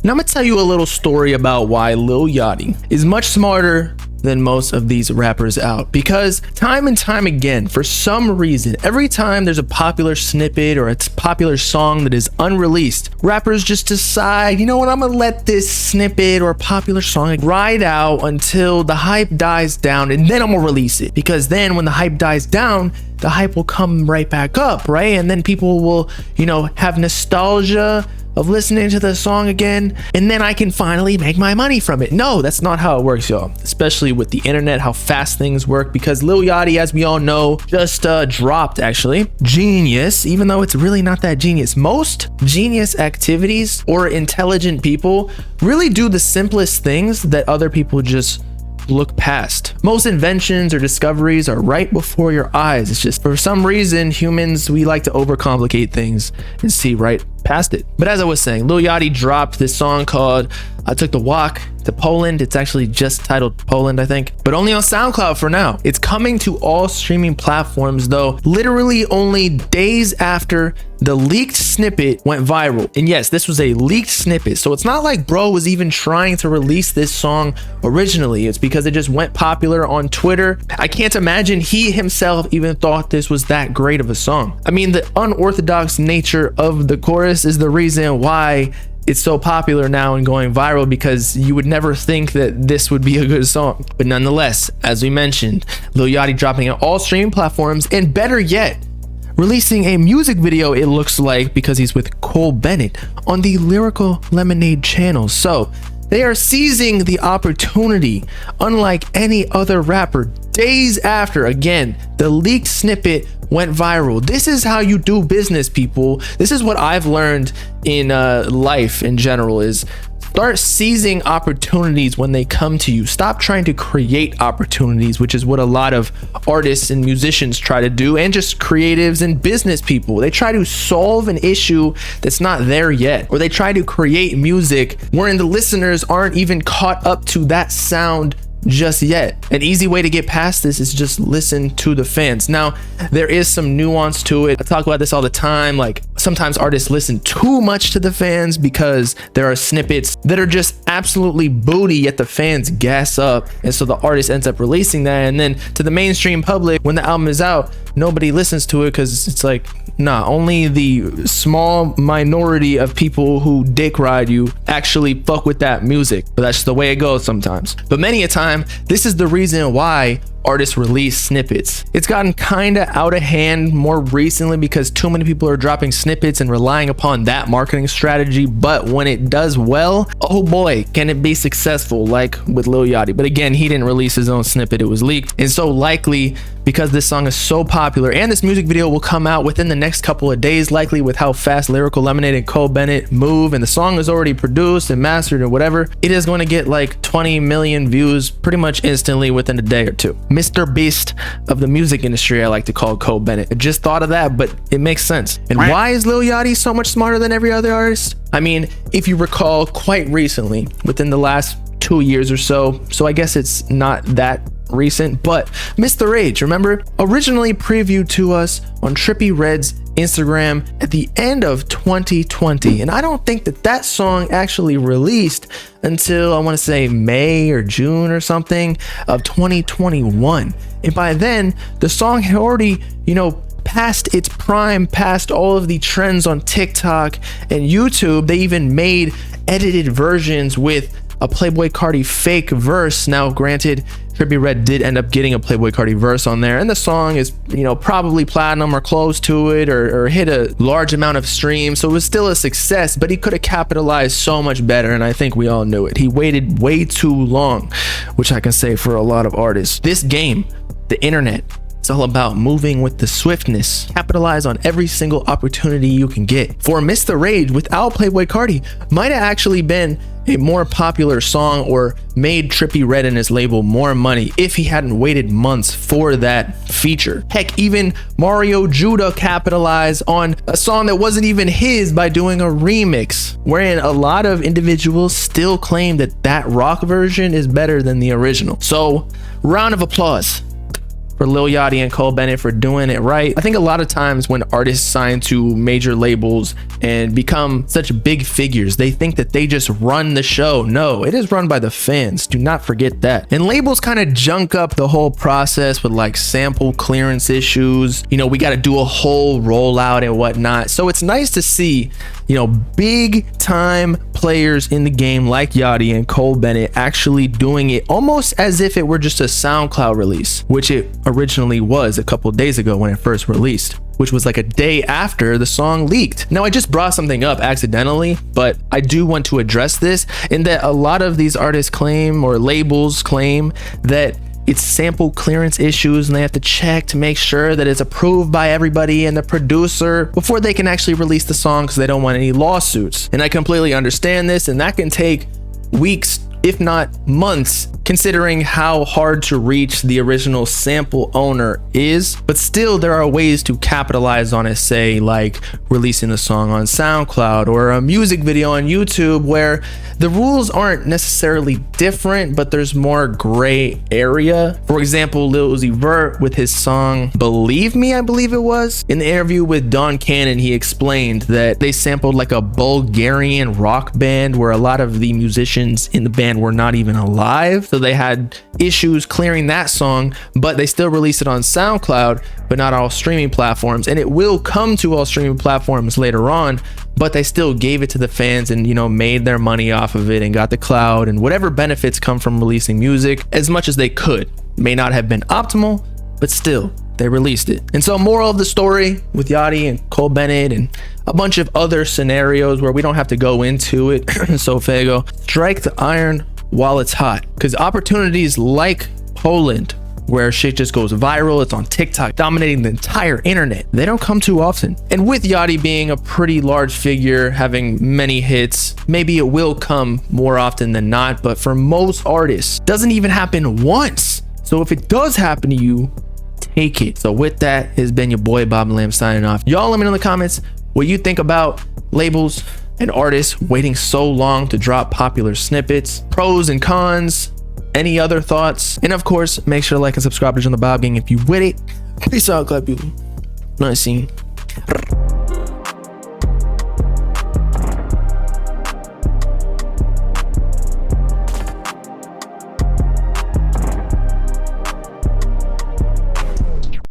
And I'm gonna tell you a little story about why Lil Yachty is much smarter than most of these rappers out, because time and time again, for some reason, every time there's a popular snippet or a popular song that is unreleased, rappers just decide, you know what, I'm gonna let this snippet or popular song ride out until the hype dies down, and then I'm gonna release it, because then when the hype dies down, the hype will come right back up, right? And then people will, you know, have nostalgia of listening to the song again, and then I can finally make my money from it. No, that's not how it works, y'all. Especially with the internet, how fast things work, because Lil Yachty, as we all know, just dropped, actually, Genius, even though it's really not that genius. Most genius activities or intelligent people really do the simplest things that other people just look past. Most inventions or discoveries are right before your eyes. It's just, for some reason, humans, we like to overcomplicate things and see right past it. But as I was saying, Lil Yachty dropped this song called I Took the Walk to Poland. It's actually just titled Poland, I think, but only on SoundCloud for now. It's coming to all streaming platforms though, literally only days after the leaked snippet went viral. And yes, this was a leaked snippet, so it's not like bro was even trying to release this song originally. It's because it just went popular on Twitter. I can't imagine he himself even thought this was that great of a song. I mean, the unorthodox nature of the chorus is the reason why it's so popular now and going viral, because you would never think that this would be a good song. But nonetheless, as we mentioned, Lil Yachty dropping on all streaming platforms, and better yet, releasing a music video, it looks like, because he's with Cole Bennett on the Lyrical Lemonade channel. So they are seizing the opportunity, unlike any other rapper, days after, again, the leaked snippet went viral. This is how you do business, people. This is what I've learned in life in general, is start seizing opportunities when they come to you. Stop trying to create opportunities, which is what a lot of artists and musicians try to do, and just creatives and business people. They try to solve an issue that's not there yet, or they try to create music wherein the listeners aren't even caught up to that sound just yet. An easy way to get past this is just listen to the fans. Now, there is some nuance to it. I talk about this all the time. Like, sometimes artists listen too much to the fans because there are snippets that are just absolutely booty, yet the fans gas up, and so the artist ends up releasing that, and then to the mainstream public, when the album is out, nobody listens to it, because it's like, nah, only the small minority of people who dick ride you actually fuck with that music. But that's the way it goes sometimes. But many a time, this is the reason why artists release snippets. It's gotten kind of out of hand more recently because too many people are dropping snippets and relying upon that marketing strategy. But when it does well, oh boy, can it be successful, like with Lil Yachty. But again, he didn't release his own snippet, it was leaked. And so likely, because this song is so popular, and this music video will come out within the next couple of days, likely, with how fast Lyrical Lemonade and Cole Bennett move, and the song is already produced and mastered and whatever, it is going to get like 20 million views pretty much instantly within a day or two. Mr. Beast of the music industry, I like to call Cole Bennett. I just thought of that, but it makes sense. And why is Lil Yachty so much smarter than every other artist? I mean, if you recall, quite recently, within the last 2 years or so I guess it's not that recent, but Mr. Age, remember, originally previewed to us on Trippie Redd's Instagram at the end of 2020, and I don't think that song actually released until, I want to say, May or June or something of 2021. And by then the song had already, you know, past its prime, past all of the trends on TikTok and YouTube. They even made edited versions with a Playboi Carti fake verse. Now granted, Trippie Redd did end up getting a Playboi Carti verse on there, and the song is, you know, probably platinum or close to it, or hit a large amount of streams, so it was still a success. But he could have capitalized so much better, and I think we all knew it. He waited way too long, which I can say for a lot of artists. This game, the internet, it's all about moving with the swiftness. Capitalize on every single opportunity you can get. For Mr. Rage, without Playboi Carti, might have actually been a more popular song, or made Trippie Redd and his label more money if he hadn't waited months for that feature. Heck, even Mario Judah capitalized on a song that wasn't even his by doing a remix, wherein a lot of individuals still claim that rock version is better than the original. So, round of applause for Lil Yachty and Cole Bennett for doing it right. I think a lot of times when artists sign to major labels and become such big figures, they think that they just run the show. No, it is run by the fans. Do not forget that. And labels kind of junk up the whole process with like sample clearance issues. You know, we got to do a whole rollout and whatnot. So it's nice to see, you know, big time players in the game like Yachty and Cole Bennett actually doing it almost as if it were just a SoundCloud release, which it originally was a couple days ago when it first released, which was like a day after the song leaked. Now, I just brought something up accidentally, but I do want to address this in that a lot of these artists claim, or labels claim, that it's sample clearance issues and they have to check to make sure that it's approved by everybody and the producer before they can actually release the song, because they don't want any lawsuits. And I completely understand this, and that can take weeks, if not months, considering how hard to reach the original sample owner is. But still, there are ways to capitalize on it, say like releasing the song on SoundCloud or a music video on YouTube, where the rules aren't necessarily different, but there's more gray area. For example, Lil Uzi Vert with his song Believe Me, I believe it was. In the interview with Don Cannon, he explained that they sampled like a Bulgarian rock band where a lot of the musicians in the band were not even alive. So they had issues clearing that song, but they still released it on SoundCloud, but not all streaming platforms. And it will come to all streaming platforms later on, but they still gave it to the fans and, you know, made their money off of it and got the cloud and whatever benefits come from releasing music as much as they could. May not have been optimal, but still, they released it. And so, moral of the story with Yachty and Cole Bennett and a bunch of other scenarios where we don't have to go into it, so Fago, strike the iron while it's hot, because opportunities like Poland, where shit just goes viral, it's on TikTok, dominating the entire internet, they don't come too often. And with Yachty being a pretty large figure, having many hits, maybe it will come more often than not, but for most artists, doesn't even happen once. So if it does happen to you, take it. So with that, it's been your boy Bobbalam signing off. Y'all let me know in the comments what you think about labels and artists waiting so long to drop popular snippets, pros and cons, any other thoughts. And of course, make sure to like and subscribe to join the Bob Gang if you with it. Peace out, clap you. Nice scene.